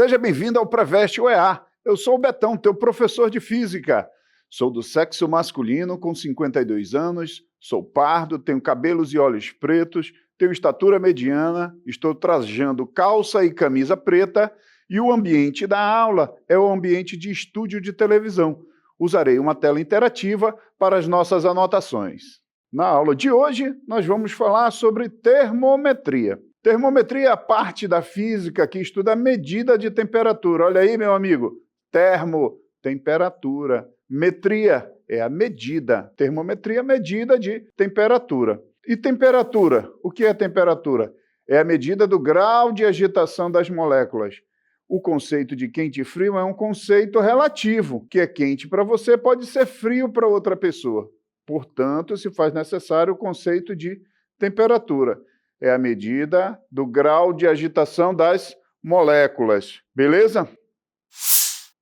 Seja bem-vindo ao Preveste UEA. Eu sou o Betão, teu professor de física. Sou do sexo masculino, com 52 anos, sou pardo, tenho cabelos e olhos pretos, tenho estatura mediana, estou trajando calça e camisa preta e o ambiente da aula é o ambiente de estúdio de televisão. Usarei uma tela interativa para as nossas anotações. Na aula de hoje, nós vamos falar sobre termometria. Termometria é a parte da física que estuda a medida de temperatura. Olha aí, meu amigo, termo, temperatura. Metria é a medida. Termometria é a medida de temperatura. E temperatura? O que é temperatura? É a medida do grau de agitação das moléculas. O conceito de quente e frio é um conceito relativo, que é quente para você pode ser frio para outra pessoa. Portanto, se faz necessário o conceito de temperatura. É a medida do grau de agitação das moléculas. Beleza?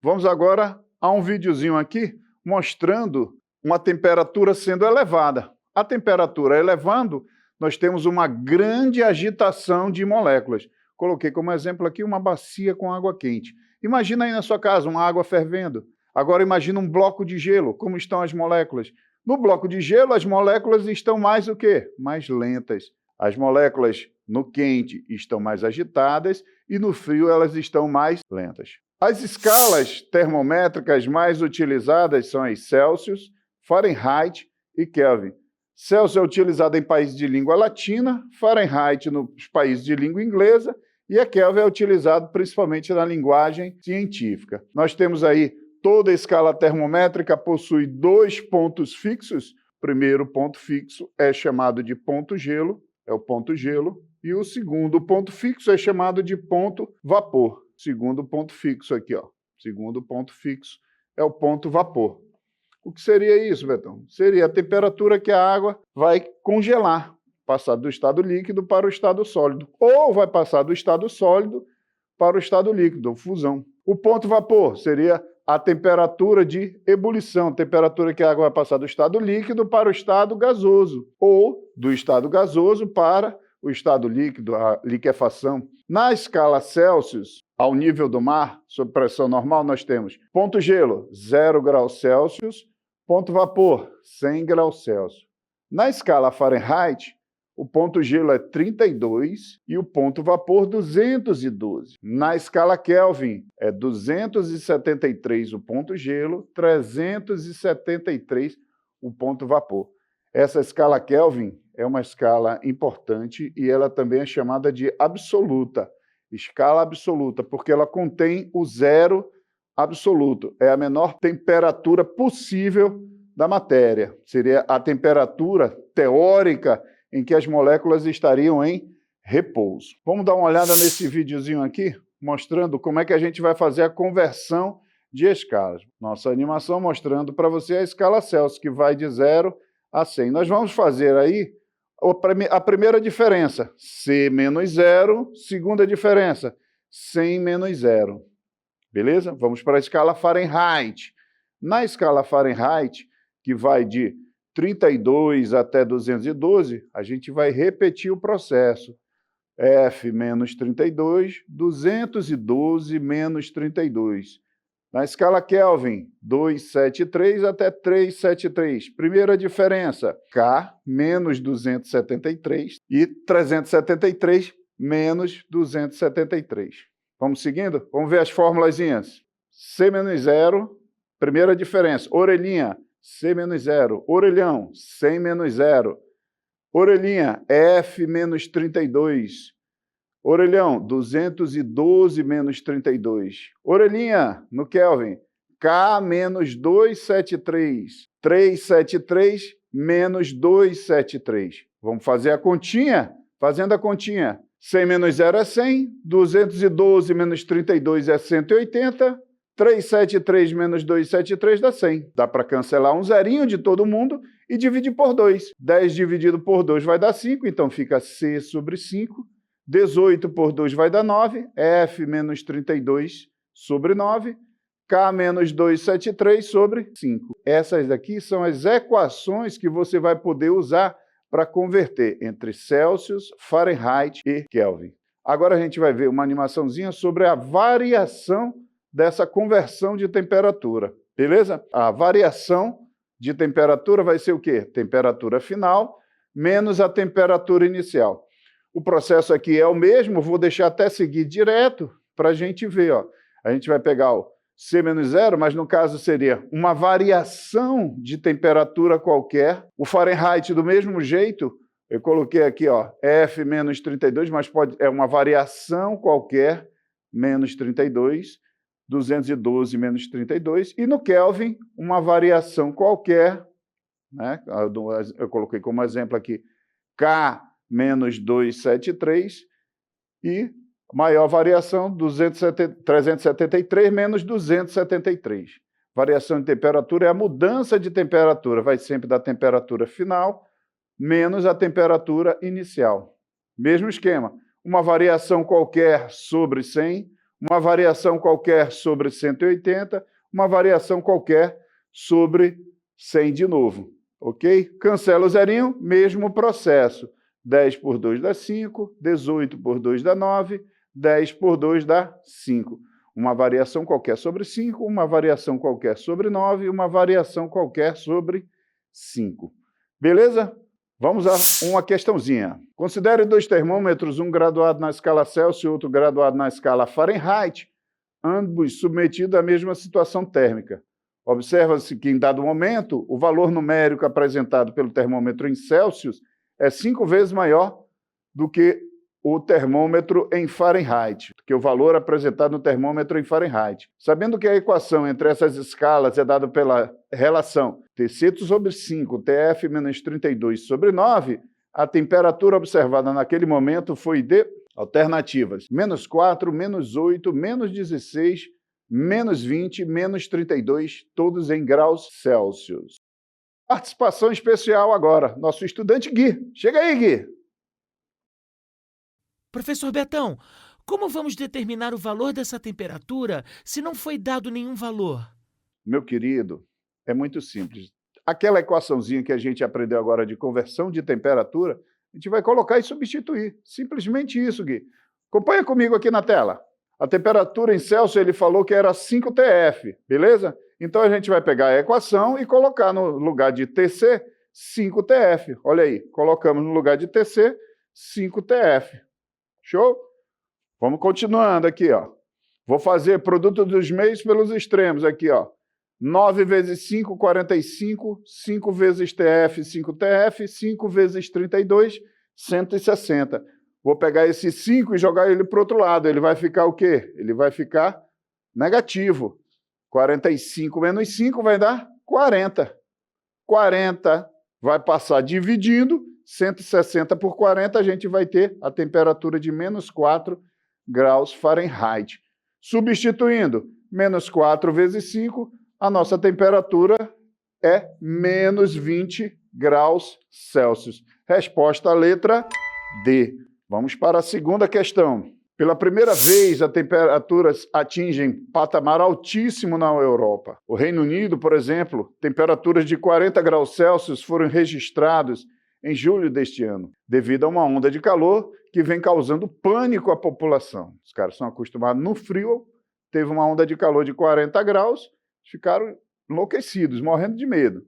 Vamos agora a um videozinho aqui mostrando uma temperatura sendo elevada. A temperatura elevando, nós temos uma grande agitação de moléculas. Coloquei como exemplo aqui uma bacia com água quente. Imagina aí na sua casa uma água fervendo. Agora imagina um bloco de gelo, como estão as moléculas. No bloco de gelo, as moléculas estão mais o quê? Mais lentas. As moléculas no quente estão mais agitadas e no frio elas estão mais lentas. As escalas termométricas mais utilizadas são as Celsius, Fahrenheit e Kelvin. Celsius é utilizado em países de língua latina, Fahrenheit nos países de língua inglesa e a Kelvin é utilizado principalmente na linguagem científica. Nós temos aí toda a escala termométrica possui dois pontos fixos. O primeiro ponto fixo é chamado de ponto gelo, é o ponto gelo, e o segundo ponto fixo é chamado de ponto vapor. Segundo ponto fixo aqui, ó. Segundo ponto fixo é o ponto vapor. O que seria isso, Betão? Seria a temperatura que a água vai congelar, passar do estado líquido para o estado sólido, ou vai passar do estado sólido para o estado líquido, fusão. O ponto vapor seria a temperatura de ebulição, temperatura que a água vai passar do estado líquido para o estado gasoso, ou do estado gasoso para o estado líquido, a liquefação. Na escala Celsius, ao nível do mar, sob pressão normal, nós temos ponto gelo, 0 graus Celsius, ponto vapor, 100 graus Celsius. Na escala Fahrenheit, o ponto gelo é 32 e o ponto vapor 212. Na escala Kelvin, é 273 o ponto gelo, 373 o ponto vapor. Essa escala Kelvin é uma escala importante e ela também é chamada de absoluta. Escala absoluta, porque ela contém o zero absoluto. É a menor temperatura possível da matéria. Seria a temperatura teórica em que as moléculas estariam em repouso. Vamos dar uma olhada nesse videozinho aqui, mostrando como é que a gente vai fazer a conversão de escalas. Nossa animação mostrando para você a escala Celsius, que vai de 0 a 100. Nós vamos fazer aí a primeira diferença, C menos 0, segunda diferença, 100 menos 0. Beleza? Vamos para a escala Fahrenheit. Na escala Fahrenheit, que vai de 32 até 212, a gente vai repetir o processo. F menos 32, 212 menos 32. Na escala Kelvin, 273 até 373. Primeira diferença, K menos 273 e 373 menos 273. Vamos seguindo? Vamos ver as formulazinhas. C menos 0, primeira diferença, orelhinha, C menos 0. Orelhão, 100 menos 0. Orelhinha, F menos 32. Orelhão, 212 menos 32. Orelhinha, no Kelvin, K menos 273. 373 menos 273. Vamos fazer a continha? Fazendo a continha. 100 menos 0 é 100. 212 menos 32 é 180. 373 menos 273 dá 100. Dá para cancelar um zerinho de todo mundo e dividir por 2. 10 dividido por 2 vai dar 5, então fica C sobre 5. 18 por 2 vai dar 9. F menos 32 sobre 9. K menos 273 sobre 5. Essas aqui são as equações que você vai poder usar para converter entre Celsius, Fahrenheit e Kelvin. Agora a gente vai ver uma animaçãozinha sobre a variação dessa conversão de temperatura, beleza? A variação de temperatura vai ser o quê? Temperatura final menos a temperatura inicial. O processo aqui é o mesmo, vou deixar até seguir direto para a gente ver. Ó. A gente vai pegar o C menos zero, mas no caso seria uma variação de temperatura qualquer. O Fahrenheit, do mesmo jeito, eu coloquei aqui ó, F menos 32, mas é uma variação qualquer, menos 32, 212 menos 32, e no Kelvin, uma variação qualquer, né? Eu coloquei como exemplo aqui, K menos 273, e maior variação, 373 menos 273. Variação de temperatura é a mudança de temperatura, vai sempre da temperatura final menos a temperatura inicial. Mesmo esquema, uma variação qualquer sobre 100, uma variação qualquer sobre 180, uma variação qualquer sobre 100 de novo, ok? Cancela o zerinho, mesmo processo. 10 por 2 dá 5, 18 por 2 dá 9, 10 por 2 dá 5. Uma variação qualquer sobre 5, uma variação qualquer sobre 9, uma variação qualquer sobre 5. Beleza? Vamos a uma questãozinha. Considere dois termômetros, um graduado na escala Celsius e outro graduado na escala Fahrenheit, ambos submetidos à mesma situação térmica. Observa-se que, em dado momento, o valor numérico apresentado pelo termômetro em Celsius é 5 vezes maior do que o termômetro em Fahrenheit, que o valor apresentado no termômetro em Fahrenheit. Sabendo que a equação entre essas escalas é dada pela relação Tc sobre 5, Tf menos 32 sobre 9, a temperatura observada naquele momento foi de alternativas menos 4, menos 8, menos 16, menos 20, menos 32, todos em graus Celsius. Participação especial agora, nosso estudante Gui. Chega aí, Gui! Professor Betão, como vamos determinar o valor dessa temperatura se não foi dado nenhum valor? Meu querido, é muito simples. Aquela equaçãozinha que a gente aprendeu agora de conversão de temperatura, a gente vai colocar e substituir. Simplesmente isso, Gui. Acompanha comigo aqui na tela. A temperatura em Celsius, ele falou que era 5 TF, beleza? Então a gente vai pegar a equação e colocar no lugar de TC 5 TF. Olha aí, colocamos no lugar de TC 5 TF. Show? Vamos continuando aqui, ó. Vou fazer produto dos meios pelos extremos aqui, ó. 9 vezes 5, 45. 5 vezes TF, 5 TF. 5 vezes 32, 160. Vou pegar esse 5 e jogar ele para o outro lado. Ele vai ficar o quê? Ele vai ficar negativo. 45 menos 5 vai dar 40. 40 vai passar dividindo. 160 por 40, a gente vai ter a temperatura de menos 4 graus Fahrenheit. Substituindo menos 4 vezes 5, a nossa temperatura é menos 20 graus Celsius. Resposta à letra D. Vamos para a segunda questão. Pela primeira vez, as temperaturas atingem patamar altíssimo na Europa. O Reino Unido, por exemplo, temperaturas de 40 graus Celsius foram registradas em julho deste ano, devido a uma onda de calor que vem causando pânico à população. Os caras são acostumados no frio, teve uma onda de calor de 40 graus, ficaram enlouquecidos, morrendo de medo.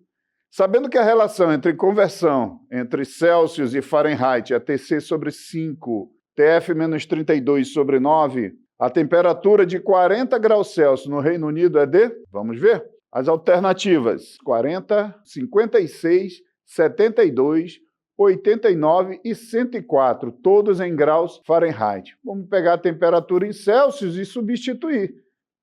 Sabendo que a relação entre conversão entre Celsius e Fahrenheit é Tc sobre 5, Tf menos 32 sobre 9, a temperatura de 40 graus Celsius no Reino Unido é de... Vamos ver? As alternativas: 40, 56, 72, 89 e 104, todos em graus Fahrenheit. Vamos pegar a temperatura em Celsius e substituir.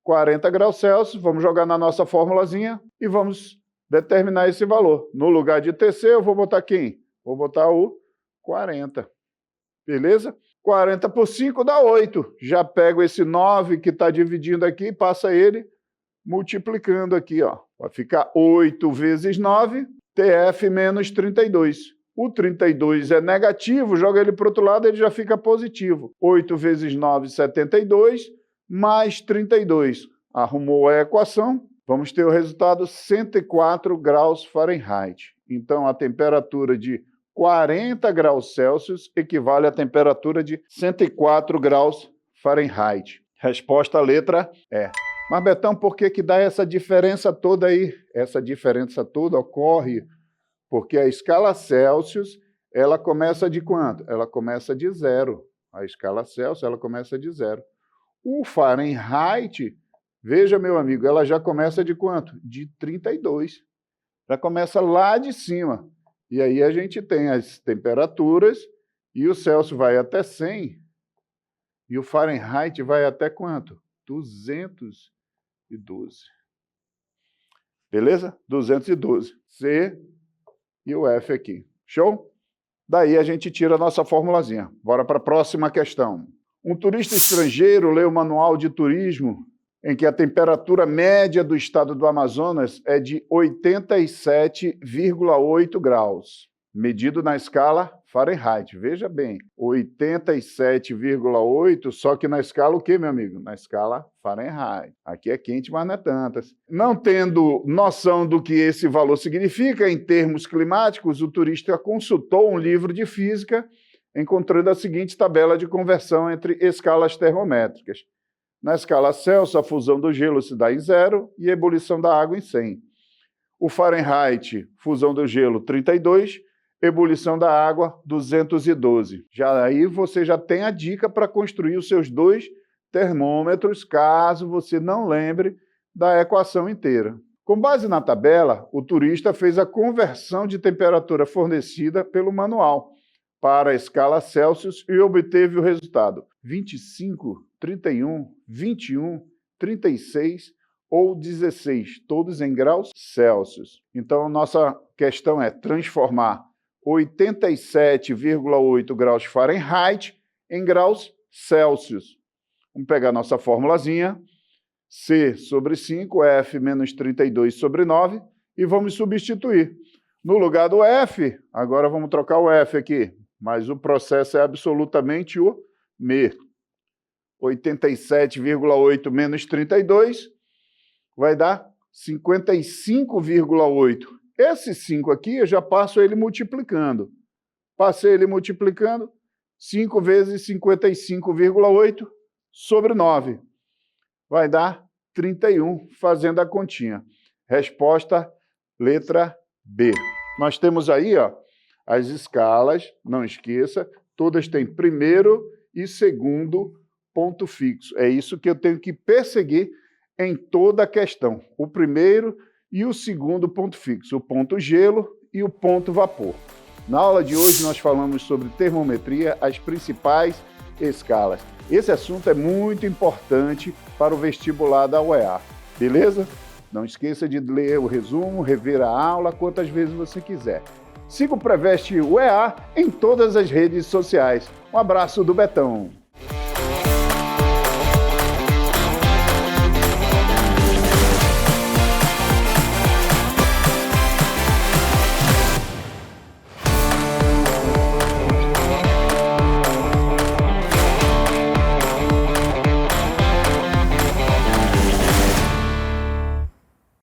40 graus Celsius, vamos jogar na nossa formulazinha e vamos determinar esse valor. No lugar de Tc, eu vou botar quem? Vou botar o 40. Beleza? 40 por 5 dá 8. Já pego esse 9 que está dividindo aqui e passa ele multiplicando aqui, ó. Vai ficar 8 vezes 9, Tf menos 32. O 32 é negativo, joga ele para o outro lado, ele já fica positivo. 8 vezes 9, 72, mais 32. Arrumou a equação, vamos ter o resultado 104 graus Fahrenheit. Então, a temperatura de 40 graus Celsius equivale à temperatura de 104 graus Fahrenheit. Resposta letra E. Mas, Betão, por que dá essa diferença toda aí? Essa diferença toda ocorre porque a escala Celsius, ela começa de quanto? Ela começa de 0. A escala Celsius, ela começa de 0. O Fahrenheit, veja, meu amigo, ela já começa de quanto? De 32. Já começa lá de cima. E aí a gente tem as temperaturas e o Celsius vai até 100 e o Fahrenheit vai até quanto? 212. Beleza? 212. C e o F aqui. Show? Daí a gente tira a nossa formulazinha. Bora para a próxima questão. Um turista estrangeiro lê o manual de turismo em que a temperatura média do estado do Amazonas é de 87,8 graus, medido na escala Fahrenheit. Veja bem, 87,8, só que na escala o quê, meu amigo? Na escala Fahrenheit. Aqui é quente, mas não é tantas. Não tendo noção do que esse valor significa em termos climáticos, o turista consultou um livro de física, encontrando a seguinte tabela de conversão entre escalas termométricas. Na escala Celsius, a fusão do gelo se dá em 0 e a ebulição da água em 100. O Fahrenheit, fusão do gelo, 32, ebulição da água, 212. Aí você já tem a dica para construir os seus 2 termômetros, caso você não lembre da equação inteira. Com base na tabela, o turista fez a conversão de temperatura fornecida pelo manual para a escala Celsius e obteve o resultado 25, 31, 21, 36 ou 16, todos em graus Celsius. Então, nossa questão é transformar 87,8 graus Fahrenheit em graus Celsius. Vamos pegar nossa formulazinha, C sobre 5, F menos 32 sobre 9, e vamos substituir. No lugar do F, agora vamos trocar o F aqui, mas o processo é absolutamente o mesmo. 87,8 menos 32 vai dar 55,8. Esse 5 aqui eu já passo ele multiplicando. Passei ele multiplicando, 5 vezes 55,8 sobre 9. Vai dar 31, fazendo a continha. Resposta, letra B. Nós temos aí, ó, as escalas, não esqueça, todas têm primeiro e segundo ponto fixo. É isso que eu tenho que perseguir em toda a questão. O primeiro e o segundo ponto fixo, o ponto gelo e o ponto vapor. Na aula de hoje nós falamos sobre termometria, as principais escalas. Esse assunto é muito importante para o vestibular da UEA, beleza? Não esqueça de ler o resumo, rever a aula quantas vezes você quiser. Siga o Preveste UEA em todas as redes sociais. Um abraço do Betão.